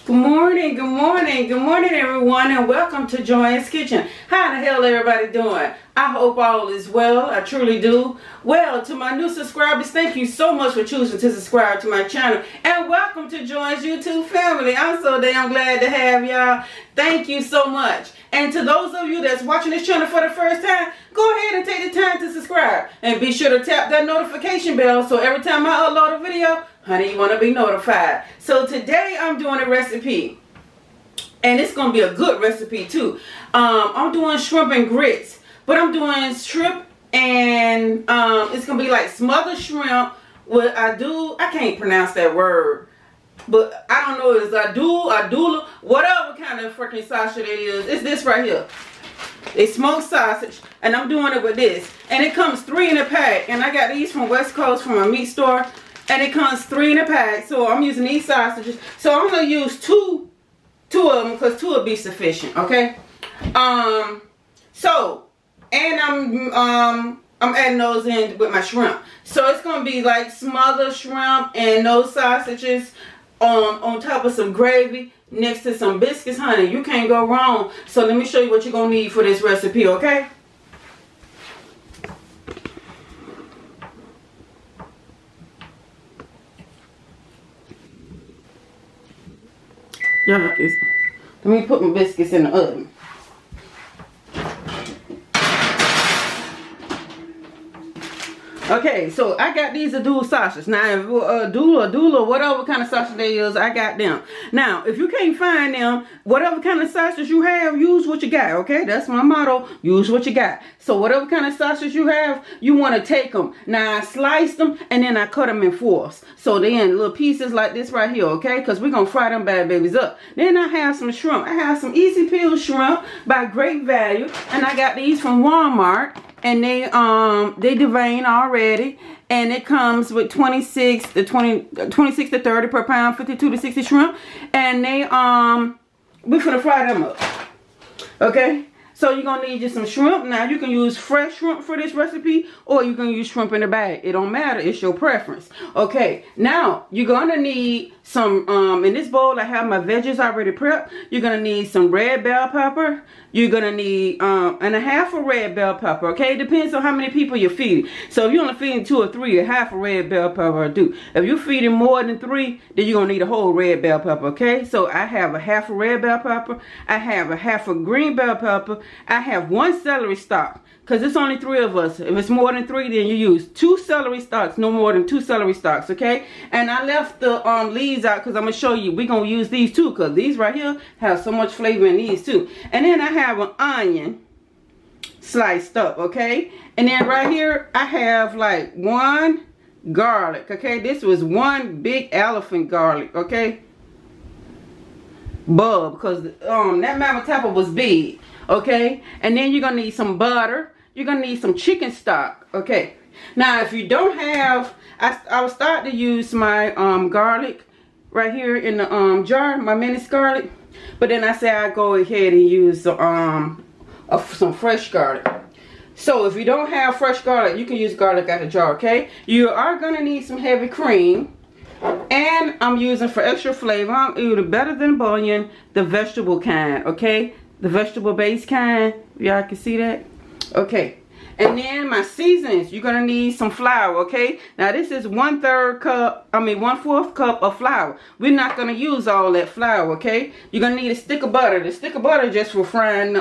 Good morning, good morning, good morning everyone, and welcome to Joanne's Kitchen. How the hell everybody doing? I hope all is well. I truly do. Well, to my new subscribers, thank you so much for choosing to subscribe to my channel, and welcome to Joanne's YouTube family. I'm so damn glad to have y'all. Thank you so much. And to those of you that's watching this channel for the first time, go ahead and take the time to subscribe, and be sure to tap that notification bell so every time I upload a video, honey, you want to be notified. So today I'm doing a recipe, and it's going to be a good recipe too. I'm doing shrimp and grits, but I'm doing shrimp and it's going to be like smothered shrimp with Andouille. I can't pronounce that word, but I don't know if it's Andouille, whatever kind of freaking sausage it is. It's this right here. It's smoked sausage, and I'm doing it with this. And it comes 3 in a pack, and I got these from West Coast from a meat store. And it comes 3 in a pack, so I'm using these sausages. So I'm gonna use two of them because 2 will be sufficient. Okay. And I'm adding those in with my shrimp. So it's gonna be like smothered shrimp and those sausages on top of some gravy next to some biscuits, honey. You can't go wrong. So let me show you what you're gonna need for this recipe. Okay. Let me put my biscuits in the oven. Okay, so I got these Andouille sausages. Now, if Andouille or whatever kind of sausage they use, I got them. Now, if you can't find them, whatever kind of sausage you have, use what you got, okay? That's my motto, use what you got. So whatever kind of sausage you have, you want to take them. Now, I sliced them, and then I cut them in fourths. So they're in little pieces like this right here, okay? Because we're going to fry them bad babies up. Then I have some shrimp. I have some Easy Peel shrimp by Great Value, and I got these from Walmart. And they devein already, and it comes with 26 to 30 per pound, 52 to 60 shrimp, and we're gonna fry them up. Okay, so you're gonna need just some shrimp. Now you can use fresh shrimp for this recipe, or you can use shrimp in a bag. It don't matter, it's your preference. Okay, now you're gonna need some in this bowl I have my veggies already prepped. You're gonna need some red bell pepper. You're gonna need and a half a red bell pepper. Okay, it depends on how many people you're feeding. So if you're only feeding 2 or 3, a half a red bell pepper will do. If you're feeding more than 3, then you're gonna need a whole red bell pepper. Okay, so I have a half a red bell pepper. I have a half a green bell pepper. I have 1 celery stalk, because it's only 3 of us. If it's more than 3, then you use 2 celery stalks, no more than 2 celery stalks, okay? And I left the leaves out because I'm going to show you. We're going to use these too, because these right here have so much flavor in these too. And then I have an onion sliced up, okay? And then right here, I have like 1 garlic, okay? This was 1 big elephant garlic, okay? Bulb, because that mama tapper was big, okay? And then you're going to need some butter. You're going to need some chicken stock, okay? Now, if you don't have, I will start to use my garlic right here in the jar, my minced garlic. But then I say I go ahead and use some fresh garlic. So if you don't have fresh garlic, you can use garlic out the jar, okay? You are going to need some heavy cream. And I'm using, for extra flavor, I'm using better than bouillon, the vegetable kind, okay? The vegetable based kind. Y'all can see that? Okay. And then my seasonings, you're gonna need some flour, okay? Now this is 1/4 cup of flour. We're not gonna use all that flour, okay? You're gonna need a stick of butter. The stick of butter just for frying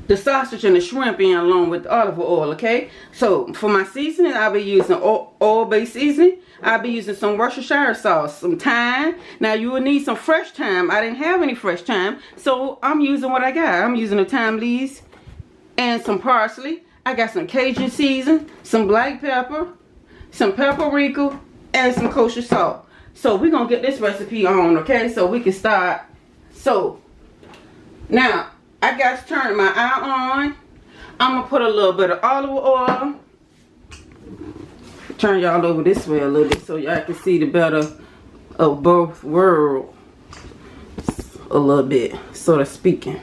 the sausage and the shrimp in along with the olive oil, okay? So for my seasoning, I'll be using oil-based seasoning. I'll be using some Worcestershire sauce, some thyme. Now you will need some fresh thyme. I didn't have any fresh thyme, so I'm using what I got. I'm using the thyme leaves and some parsley. I got some Cajun season, some black pepper, some paprika, and some kosher salt. So we're gonna get this recipe on, okay? So we can start. So now I got to turn my eye on. I'm gonna put a little bit of olive oil. Turn y'all over this way a little bit so y'all can see the better of both worlds a little bit, sort of speaking.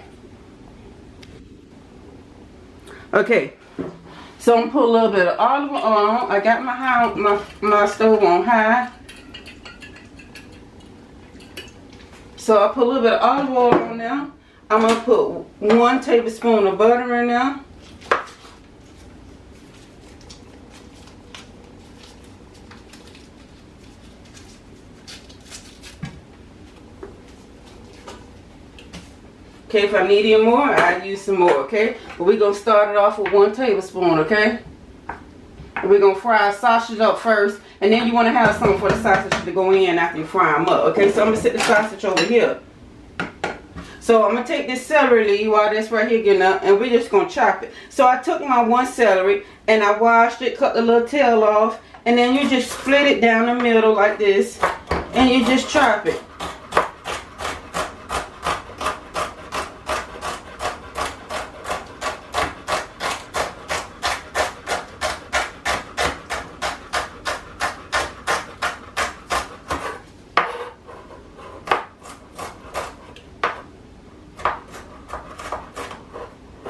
Okay, so I'm gonna put a little bit of olive oil. I got my stove on high. So I put a little bit of olive oil on there. I'm going to put 1 tablespoon of butter in there. Okay, if I need any more, I'll use some more, okay? But we're going to start it off with 1 tablespoon, okay? And we're going to fry our sausage up first, and then you want to have something for the sausage to go in after you fry them up, okay? So I'm going to set the sausage over here. So I'm going to take this celery leaf while that's right here getting up, and we're just going to chop it. So I took my 1 celery, and I washed it, cut the little tail off, and then you just split it down the middle like this, and you just chop it.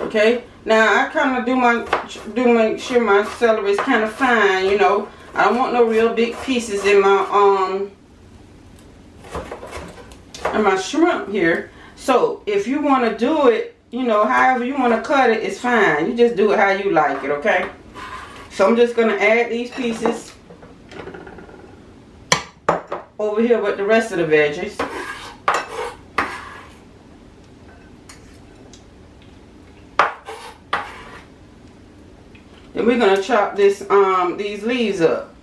Okay, now I kind of make sure my celery is kind of fine, you know. I don't want no real big pieces in my shrimp here. So if you want to do it, you know, however you want to cut it, it's fine. You just do it how you like it, okay? So I'm just gonna add these pieces over here with the rest of the veggies. And we're going to chop this these leaves up.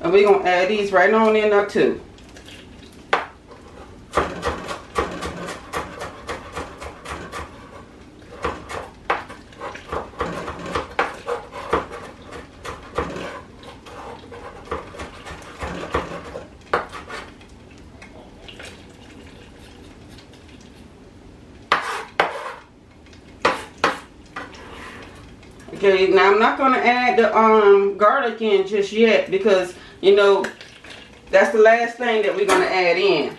And we're going to add these right on in there too. Okay, now I'm not going to add the garlic in just yet because, you know, that's the last thing that we're going to add in.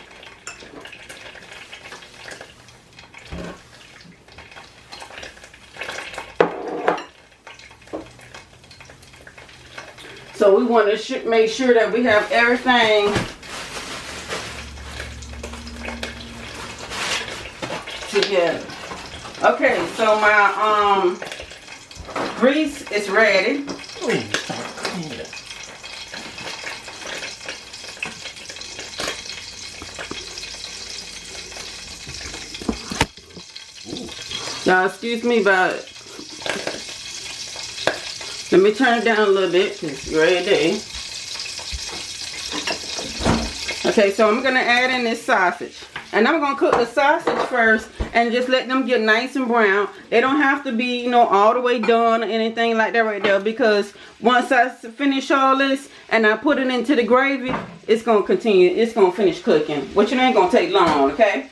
So we want to make sure that we have everything together. Okay, so my grease is ready. Y'all excuse me about it. Let me turn it down a little bit because it's ready. Okay, so I'm going to add in this sausage. And I'm going to cook the sausage first and just let them get nice and brown. They don't have to be, you know, all the way done or anything like that right there, because once I finish all this and I put it into the gravy, it's going to continue. It's going to finish cooking, which it ain't going to take long, okay?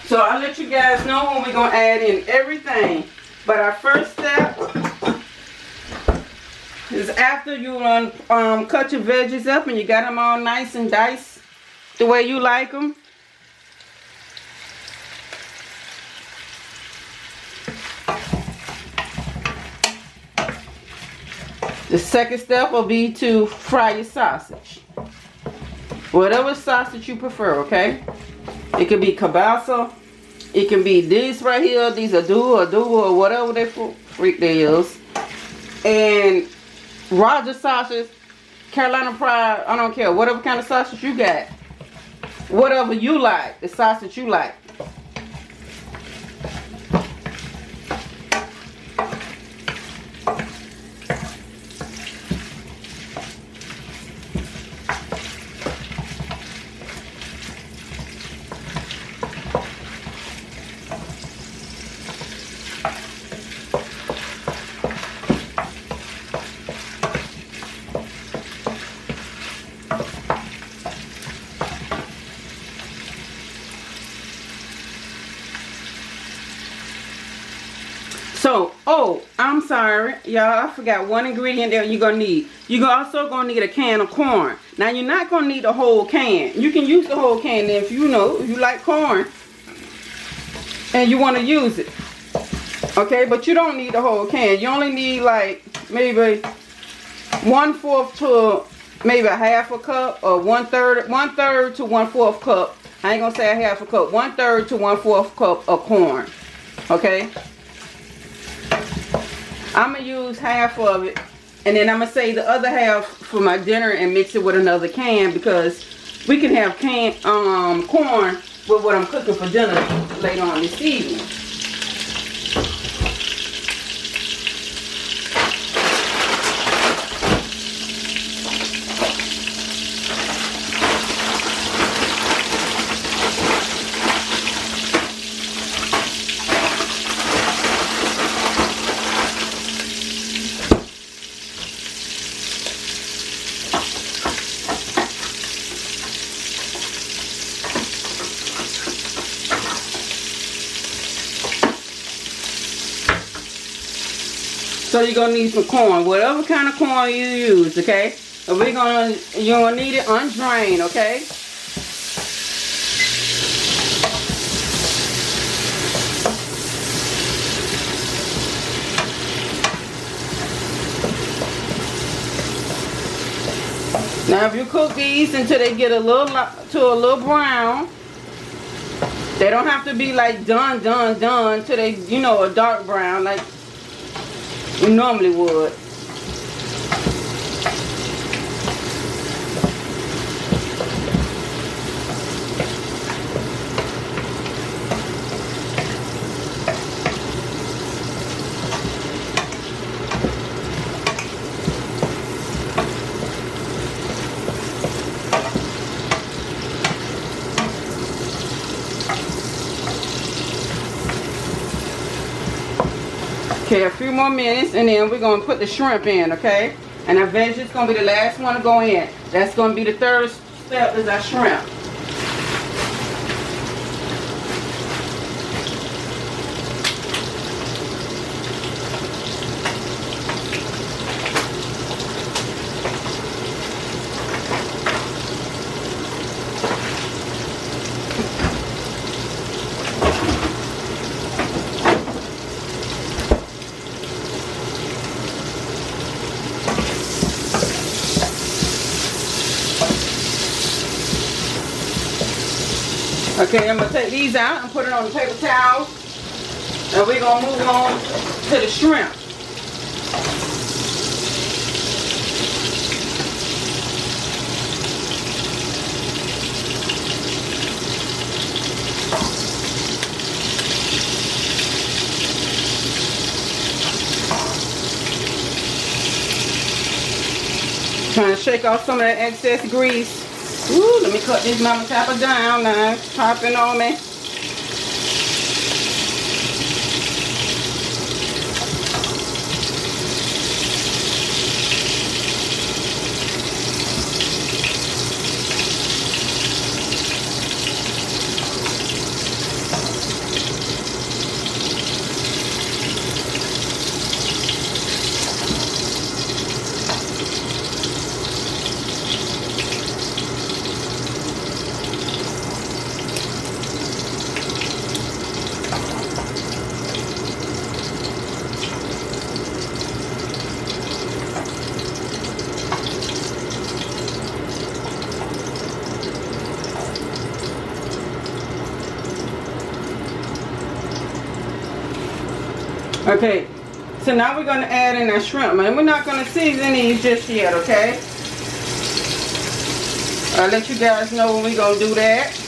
So I'll let you guys know when we're going to add in everything. But our first step is after you cut your veggies up and you got them all nice and diced the way you like them. The second step will be to fry your sausage. Whatever sausage you prefer, okay? It can be kielbasa. It can be this right here. These Andouille or whatever they freak they use. And Roger sausage, Carolina Pride, I don't care. Whatever kind of sausage you got. Whatever you like. The sausage you like. So, oh, I'm sorry, y'all. I forgot one ingredient that you're gonna need. You're also gonna need a can of corn. Now, you're not gonna need the whole can. You can use the whole can if you like corn and you want to use it. Okay, but you don't need the whole can. You only need like maybe 1/4 to maybe a half a cup, or 1/3 to 1/4 cup. I ain't gonna say a half a cup. 1/3 to 1/4 cup of corn. Okay. I'm going to use half of it, and then I'm going to save the other half for my dinner and mix it with another can, because we can have corn with what I'm cooking for dinner later on this evening. So you're gonna need some corn, whatever kind of corn you use, okay? And you're gonna need it undrained, okay? Now, if you cook these until they get a little brown, they don't have to be like done till they, a dark brown like you normally would. Okay, a few more minutes, and then we're going to put the shrimp in, okay? And our veggies is going to be the last one to go in. That's going to be the third step, is our shrimp. Okay, I'm going to take these out and put it on the paper towel. And we're going to move on to the shrimp. Trying to shake off some of that excess grease. Ooh, let me cut this mama tapper down now. It's popping on me. Okay, so now we're going to add in our shrimp, and we're not going to season these just yet, okay? I'll let you guys know when we're going to do that.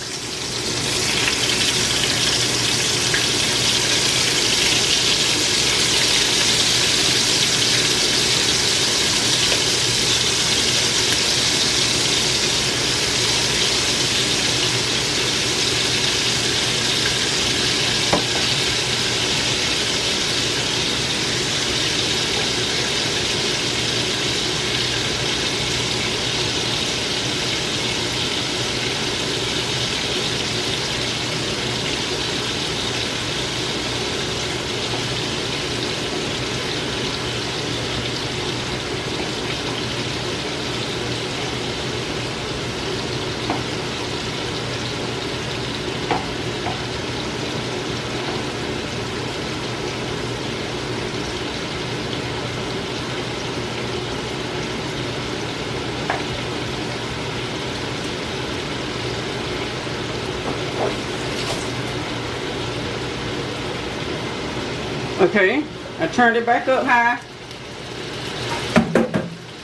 Okay, I turned it back up high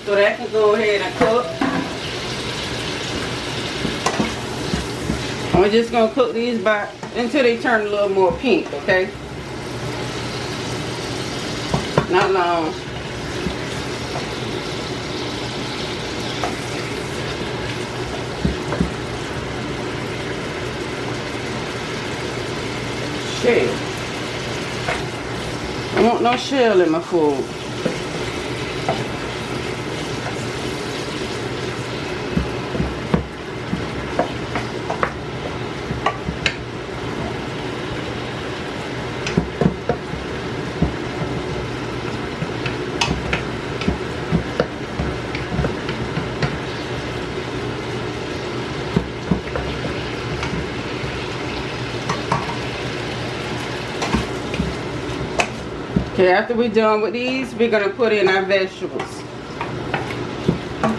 so that can go ahead and cook. I'm just gonna cook these until they turn a little more pink, okay? Not long. Shell. I want no shell in my food. Okay, after we're done with these, we're going to put in our vegetables.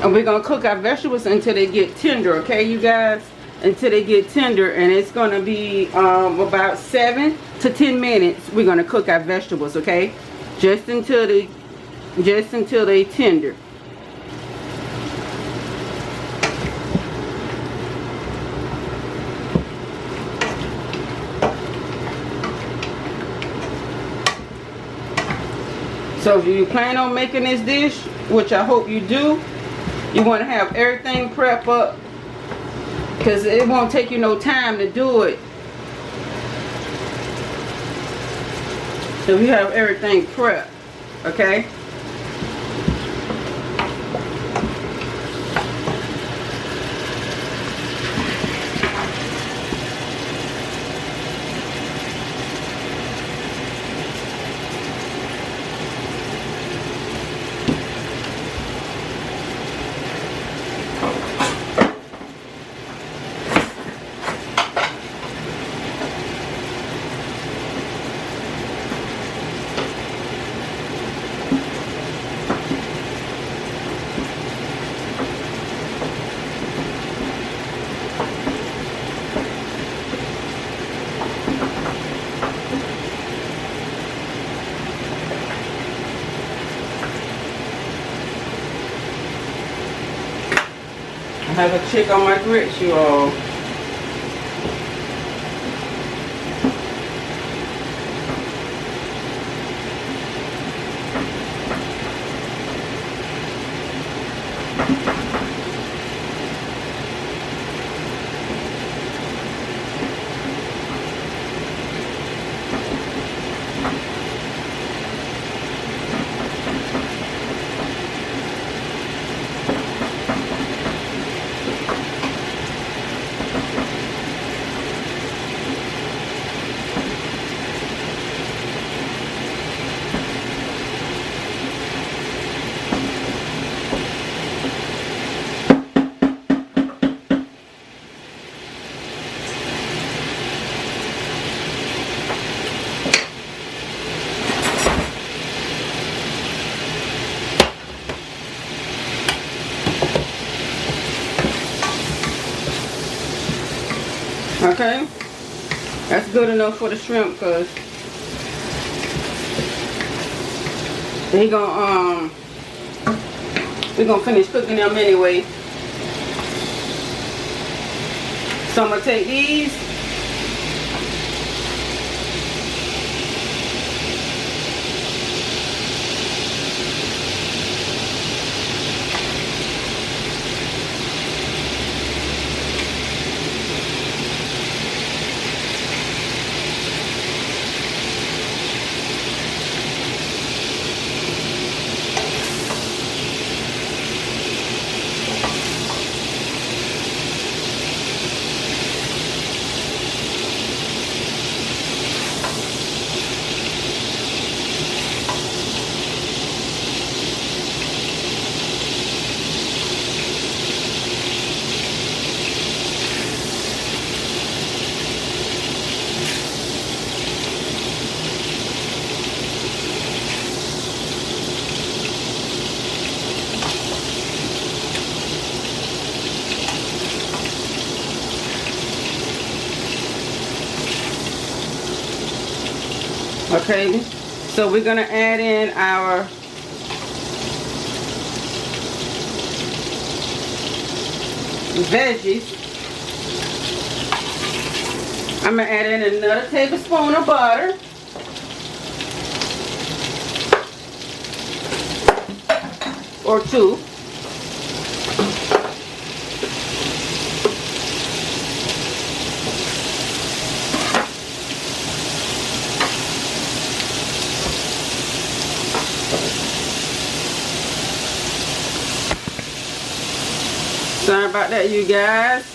And we're going to cook our vegetables until they get tender, okay, you guys? Until they get tender. And it's going to be about 7 to 10 minutes we're going to cook our vegetables, okay? Just until they tender. So if you plan on making this dish, which I hope you do, you want to have everything prep up because it won't take you no time to do it. So you have everything prepped, okay? I have a chick on my grits, you all. Okay, that's good enough for the shrimp because we're gonna finish cooking them anyway. So I'm gonna take these . Okay, So we're gonna add in our veggies. I'm gonna add in another tablespoon of butter. Or 2. Sorry about that, you guys.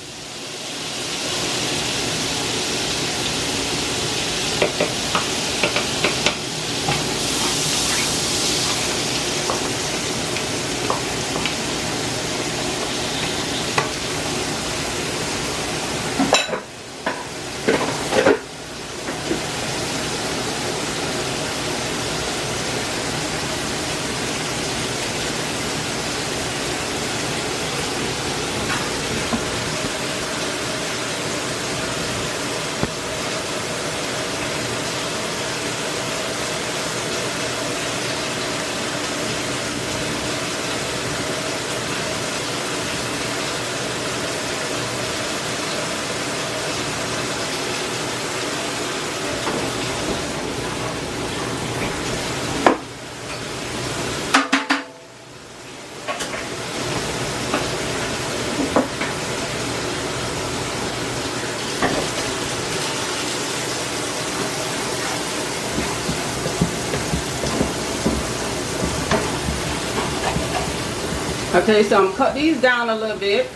Okay, so I'm gonna cut these down a little bit.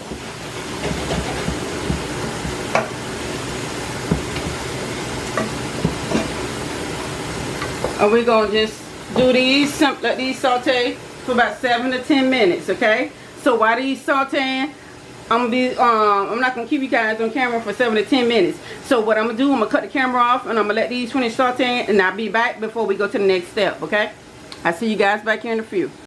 And we're gonna just do these, let these saute for about 7 to 10 minutes, okay? So while these sauteing, I'm not gonna keep you guys on camera for 7 to 10 minutes. So what I'm gonna do, I'm gonna cut the camera off and I'm gonna let these finish sauteing, and I'll be back before we go to the next step, okay? I'll see you guys back here in a few.